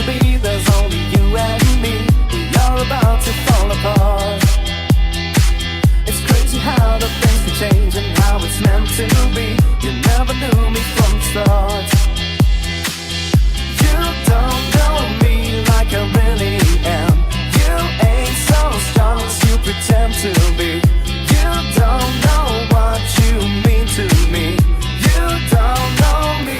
be, there's only you and me. You're about to fall apart. It's crazy how the things can change and how it's meant to be. You never knew me from the start. You don't know me like I really am. You ain't so strong as you pretend to be. You don't know what you mean to me. You don't know me.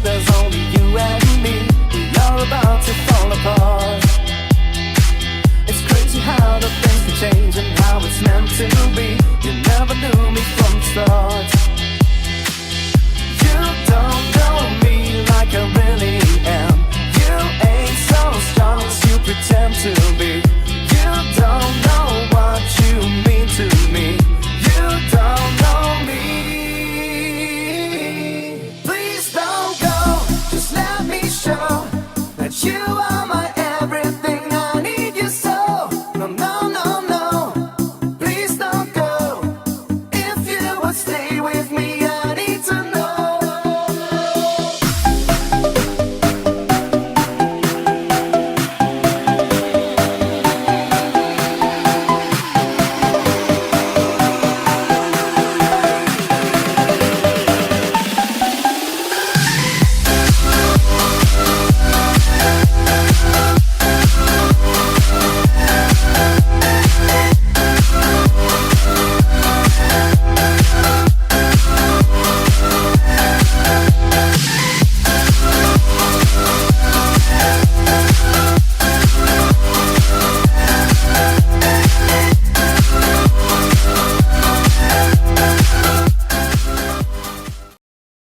There's only you and me. You're about to fall apart. It's crazy how the things can change and how it's meant to be. You never knew me from the start. You don't know me like I really am. You ain't so strong as you pretend to be. You don't know what you